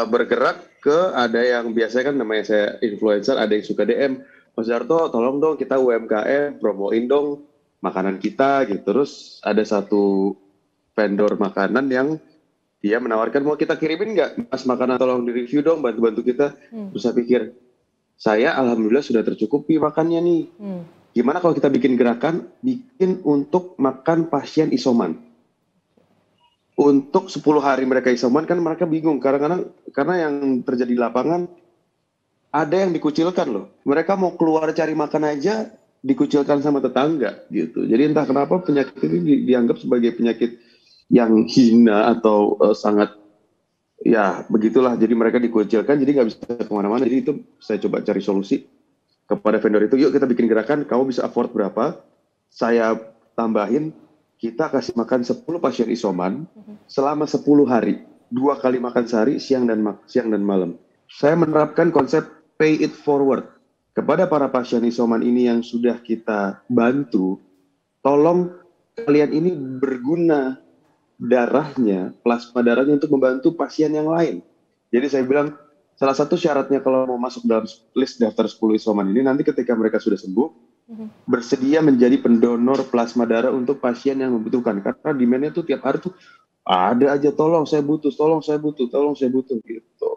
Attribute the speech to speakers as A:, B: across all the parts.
A: Bergerak ke ada yang biasanya kan namanya saya influencer, ada yang suka DM, Mas Darto tolong dong kita UMKM promoin dong makanan kita gitu. Terus ada satu vendor makanan yang dia menawarkan mau kita kirimin nggak Mas makanan, tolong di review dong, bantu-bantu kita. Terus saya pikir saya alhamdulillah sudah tercukupi makannya nih. Gimana kalau kita bikin gerakan bikin untuk makan pasien isoman? Untuk 10 hari mereka isoman kan mereka bingung karena yang terjadi di lapangan ada yang dikucilkan loh. Mereka mau keluar cari makan aja dikucilkan sama tetangga gitu. Jadi entah kenapa penyakit ini dianggap sebagai penyakit yang hina atau sangat ya begitulah. Jadi mereka dikucilkan jadi nggak bisa kemana-mana. Jadi itu saya coba cari solusi kepada vendor itu. Yuk kita bikin gerakan, kamu bisa afford berapa? Saya tambahin kita kasih makan 10 pasien isoman selama 10 hari. 2 kali makan sehari, siang dan malam. Saya menerapkan konsep pay it forward. Kepada para pasien isoman ini yang sudah kita bantu, tolong kalian ini berguna darahnya, plasma darahnya untuk membantu pasien yang lain. Jadi saya bilang, salah satu syaratnya kalau mau masuk dalam list daftar 10 isoman ini, nanti ketika mereka sudah sembuh, bersedia menjadi pendonor plasma darah untuk pasien yang membutuhkan. Karena demand-nya tuh tiap hari tuh ada aja, tolong saya butuh gitu.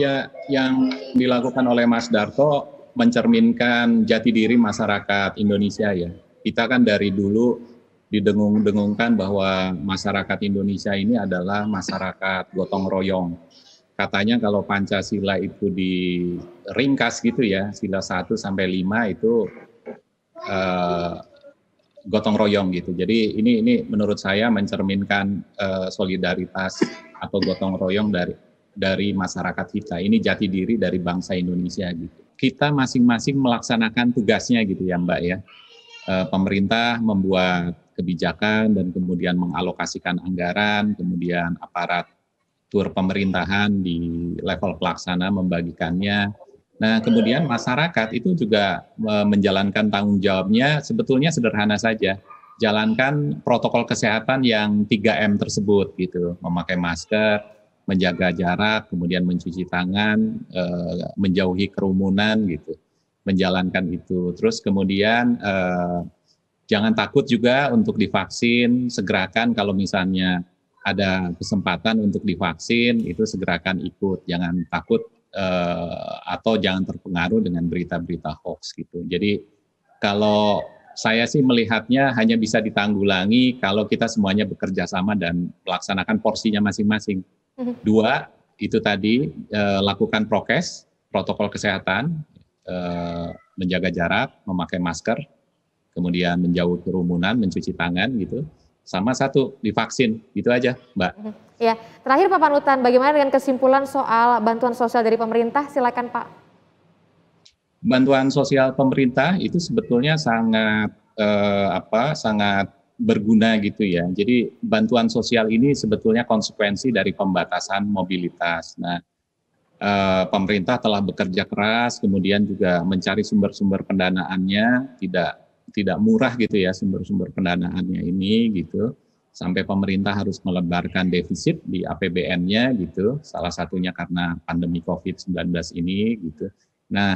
B: Ya, yang dilakukan oleh Mas Darto mencerminkan jati diri masyarakat Indonesia ya. Kita kan dari dulu didengung-dengungkan bahwa masyarakat Indonesia ini adalah masyarakat gotong royong. Katanya kalau Pancasila itu diringkas gitu ya, sila 1 sampai 5 itu gotong royong gitu. Jadi ini menurut saya mencerminkan solidaritas atau gotong royong dari masyarakat kita. Ini jati diri dari bangsa Indonesia gitu. Kita masing-masing melaksanakan tugasnya gitu ya Mbak ya. Pemerintah membuat kebijakan dan kemudian mengalokasikan anggaran, kemudian aparatur pemerintahan di level pelaksana membagikannya. Nah, kemudian masyarakat itu juga menjalankan tanggung jawabnya sebetulnya sederhana saja. Jalankan protokol kesehatan yang 3M tersebut gitu, memakai masker, menjaga jarak, kemudian mencuci tangan, menjauhi kerumunan gitu. Menjalankan itu. Terus kemudian jangan takut juga untuk divaksin, segerakan kalau misalnya ada kesempatan untuk divaksin, itu segerakan ikut, jangan takut atau jangan terpengaruh dengan berita-berita hoax gitu. Jadi kalau saya sih melihatnya hanya bisa ditanggulangi kalau kita semuanya bekerja sama dan melaksanakan porsinya masing-masing. 2, itu tadi lakukan prokes, protokol kesehatan, menjaga jarak, memakai masker, kemudian menjauhi kerumunan, mencuci tangan gitu. Sama 1, divaksin, gitu aja Mbak.
C: Ya, terakhir Pak Panutan, bagaimana dengan kesimpulan soal bantuan sosial dari pemerintah? Silakan Pak.
B: Bantuan sosial pemerintah itu sebetulnya sangat sangat berguna gitu ya. Jadi bantuan sosial ini sebetulnya konsekuensi dari pembatasan mobilitas. Nah, pemerintah telah bekerja keras, kemudian juga mencari sumber-sumber pendanaannya, tidak murah gitu ya sumber-sumber pendanaannya ini gitu. Sampai pemerintah harus melebarkan defisit di APBN-nya gitu, salah satunya karena pandemi COVID-19 ini gitu. Nah,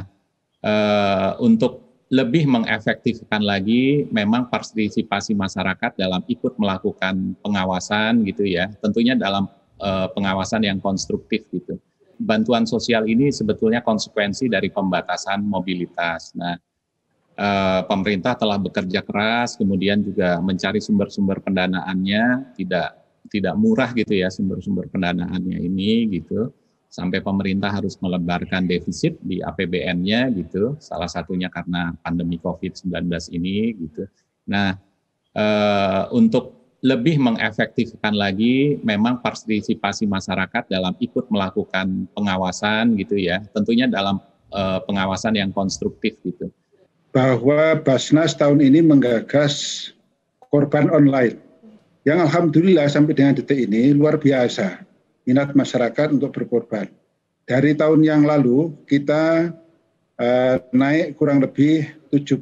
B: untuk lebih mengefektifkan lagi memang partisipasi masyarakat dalam ikut melakukan pengawasan gitu ya, tentunya dalam pengawasan yang konstruktif gitu. Bantuan sosial ini sebetulnya konsekuensi dari pembatasan mobilitas. Nah, pemerintah telah bekerja keras, kemudian juga mencari sumber-sumber pendanaannya, tidak murah gitu ya sumber-sumber pendanaannya ini gitu, sampai pemerintah harus melebarkan defisit di APBN-nya gitu, salah satunya karena pandemi COVID-19 ini gitu. Nah, untuk lebih mengefektifkan lagi memang partisipasi masyarakat dalam ikut melakukan pengawasan gitu ya, tentunya dalam pengawasan yang konstruktif gitu.
D: Bahwa Basnas tahun ini menggagas korban online yang alhamdulillah sampai dengan detik ini luar biasa minat masyarakat untuk berkorban. Dari tahun yang lalu kita naik kurang lebih 70%,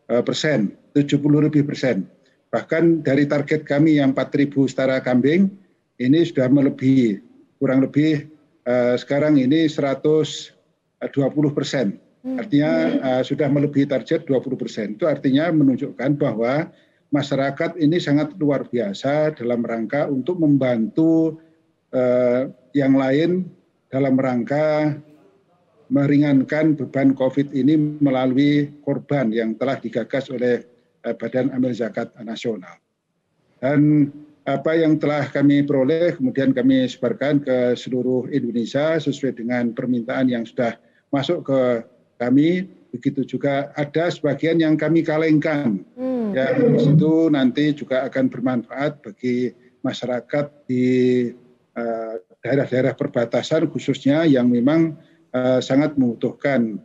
D: 70 lebih persen. Bahkan dari target kami yang 4.000 setara kambing ini sudah melebihi kurang lebih sekarang ini 120%. Artinya sudah melebihi target 20%. Itu artinya menunjukkan bahwa masyarakat ini sangat luar biasa dalam rangka untuk membantu yang lain dalam rangka meringankan beban COVID ini melalui korban yang telah digagas oleh Badan Amil Zakat Nasional. Dan apa yang telah kami peroleh kemudian kami sebarkan ke seluruh Indonesia sesuai dengan permintaan yang sudah masuk ke kami. Begitu juga ada sebagian yang kami kalengkan, yang di situ nanti juga akan bermanfaat bagi masyarakat di daerah-daerah perbatasan khususnya yang memang sangat membutuhkan.